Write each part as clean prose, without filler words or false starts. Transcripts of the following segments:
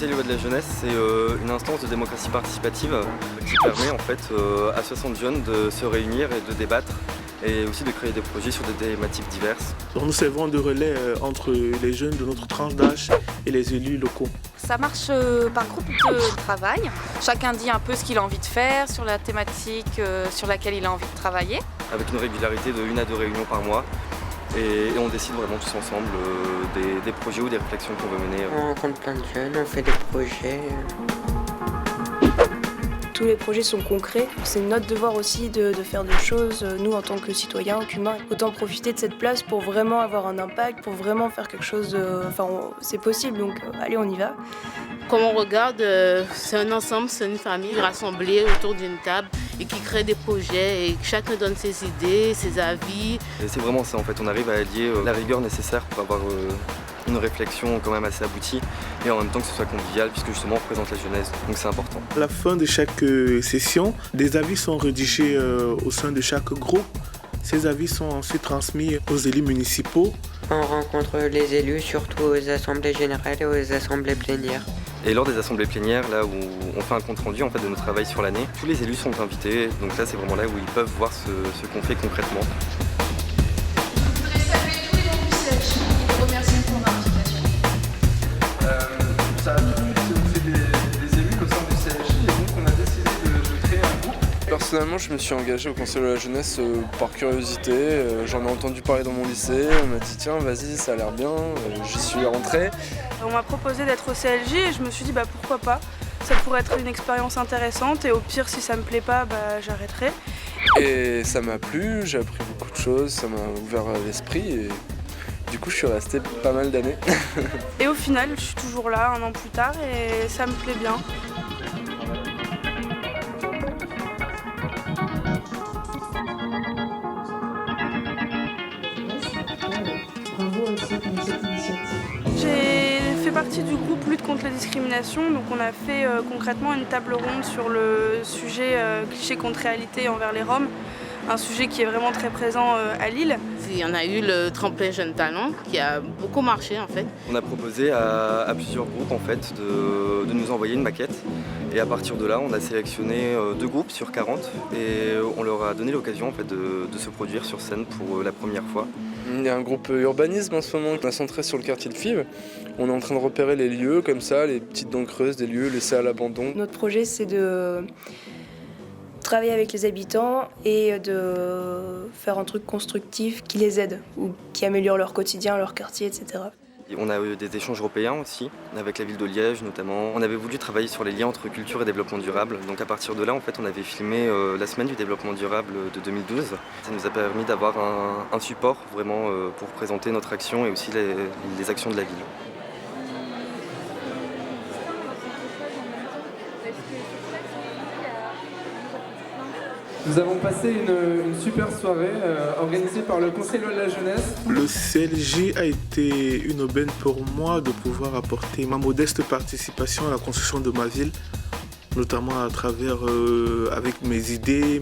Conseil de la jeunesse, c'est une instance de démocratie participative qui permet en fait à 60 jeunes de se réunir et de débattre et aussi de créer des projets sur des thématiques diverses. Donc nous servons de relais entre les jeunes de notre tranche d'âge et les élus locaux. Ça marche par groupe de travail. Chacun dit un peu ce qu'il a envie de faire sur la thématique sur laquelle il a envie de travailler. Avec une régularité de 1 à 2 réunions par mois. Et on décide vraiment tous ensemble des projets ou des réflexions qu'on veut mener. On rencontre plein de jeunes, on fait des projets. Tous les projets sont concrets. C'est notre devoir aussi de faire des choses, nous en tant que citoyens, qu'humains. Autant profiter de cette place pour vraiment avoir un impact, pour vraiment faire quelque chose. C'est possible, donc allez, on y va. Comme on regarde, c'est un ensemble, c'est une famille rassemblée autour d'une table et qui crée des projets et chacun donne ses idées, ses avis. Et c'est vraiment ça en fait, on arrive à allier la rigueur nécessaire pour avoir une réflexion quand même assez aboutie et en même temps que ce soit convivial puisque justement on représente la jeunesse, donc c'est important. À la fin de chaque session, des avis sont rédigés au sein de chaque groupe. Ces avis sont ensuite transmis aux élus municipaux. On rencontre les élus surtout aux assemblées générales et aux assemblées plénières. Et lors des assemblées plénières, là où on fait un compte rendu en fait, de notre travail sur l'année, tous les élus sont invités, donc là c'est vraiment là où ils peuvent voir ce qu'on fait concrètement. Je voudrais saluer tous les membres du CLJ et les remercier pour leur implication. Ça a tout de suite fait des élus au sein du CLJ et donc on a décidé de créer un groupe. Personnellement, je me suis engagé au Conseil de la jeunesse par curiosité. J'en ai entendu parler dans mon lycée, on m'a dit tiens vas-y ça a l'air bien, j'y suis rentré. On m'a proposé d'être au CLJ et je me suis dit pourquoi pas. Ça pourrait être une expérience intéressante et au pire si ça me plaît pas j'arrêterai. Et ça m'a plu, j'ai appris beaucoup de choses, ça m'a ouvert l'esprit et du coup je suis resté pas mal d'années. Et au final je suis toujours là 1 an plus tard et ça me plaît bien. J'ai fait partie du groupe Lutte contre la discrimination, donc on a fait concrètement une table ronde sur le sujet cliché contre réalité envers les Roms, un sujet qui est vraiment très présent à Lille. Il y en a eu le tremplin Jeunes Talents qui a beaucoup marché en fait. On a proposé à plusieurs groupes en fait, de nous envoyer une maquette et à partir de là on a sélectionné 2 groupes sur 40 et on leur a donné l'occasion en fait, de se produire sur scène pour la première fois. Il y a un groupe urbanisme en ce moment qui est centré sur le quartier de Fives. On est en train de repérer les lieux comme ça, les petites dents creuses, des lieux laissés à l'abandon. Notre projet, c'est de travailler avec les habitants et de faire un truc constructif qui les aide ou qui améliore leur quotidien, leur quartier, etc. Et on a eu des échanges européens aussi, avec la ville de Liège notamment. On avait voulu travailler sur les liens entre culture et développement durable. Donc à partir de là, en fait, on avait filmé la semaine du développement durable de 2012. Ça nous a permis d'avoir un support vraiment pour présenter notre action et aussi les actions de la ville. Nous avons passé une super soirée organisée par le Conseil de la jeunesse. Le CLJ a été une aubaine pour moi de pouvoir apporter ma modeste participation à la construction de ma ville, notamment à travers avec mes idées,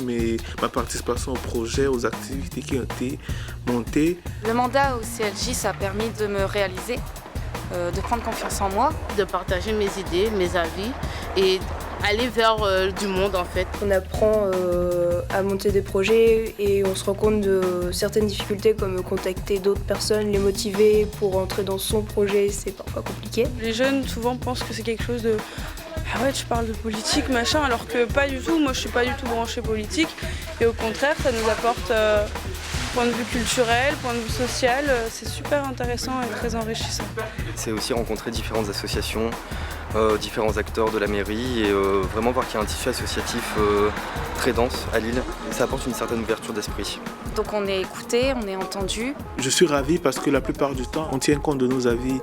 ma participation au projet, aux activités qui ont été montées. Le mandat au CLJ, ça a permis de me réaliser, de prendre confiance en moi. De partager mes idées, mes avis et aller vers du monde en fait. On apprend à monter des projets et on se rend compte de certaines difficultés comme contacter d'autres personnes, les motiver pour entrer dans son projet, c'est parfois compliqué. Les jeunes souvent pensent que c'est quelque chose de ah ouais tu parles de politique machin alors que pas du tout, moi je suis pas du tout branchée politique et au contraire ça nous apporte point de vue culturel, point de vue social, c'est super intéressant et très enrichissant. C'est aussi rencontrer différentes associations, différents acteurs de la mairie et vraiment voir qu'il y a un tissu associatif très dense à Lille. Ça apporte une certaine ouverture d'esprit. Donc on est écouté, on est entendu. Je suis ravi parce que la plupart du temps, on tient compte de nos avis.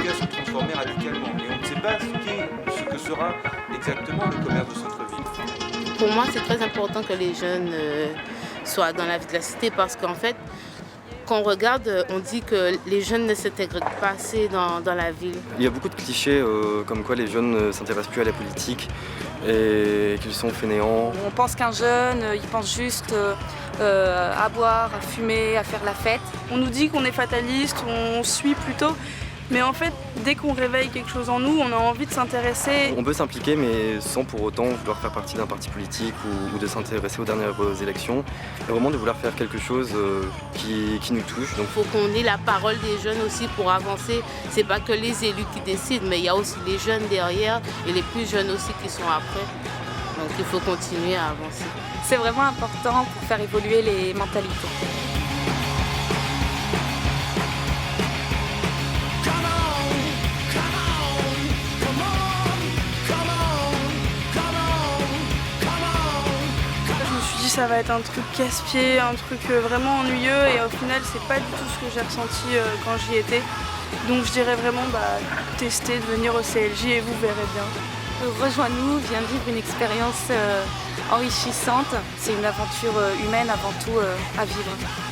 Se transformer radicalement et on ne sait pas ce que sera exactement le commerce de centre-ville. Pour moi, c'est très important que les jeunes soient dans la vie de la cité parce qu'en fait, quand on regarde, on dit que les jeunes ne s'intègrent pas assez dans la ville. Il y a beaucoup de clichés comme quoi les jeunes ne s'intéressent plus à la politique et qu'ils sont fainéants. On pense qu'un jeune, il pense juste à boire, à fumer, à faire la fête. On nous dit qu'on est fataliste, on suit plutôt. Mais en fait, dès qu'on réveille quelque chose en nous, on a envie de s'intéresser. On peut s'impliquer, mais sans pour autant vouloir faire partie d'un parti politique ou de s'intéresser aux dernières élections. Mais vraiment de vouloir faire quelque chose qui nous touche. Il faut qu'on ait la parole des jeunes aussi pour avancer. C'est pas que les élus qui décident, mais il y a aussi les jeunes derrière et les plus jeunes aussi qui sont après. Donc il faut continuer à avancer. C'est vraiment important pour faire évoluer les mentalités. Ça va être un truc casse-pied, un truc vraiment ennuyeux et au final c'est pas du tout ce que j'ai ressenti quand j'y étais. Donc je dirais vraiment tester, de venir au CLJ et vous verrez bien. Rejoins-nous, viens vivre une expérience enrichissante. C'est une aventure humaine avant tout à vivre.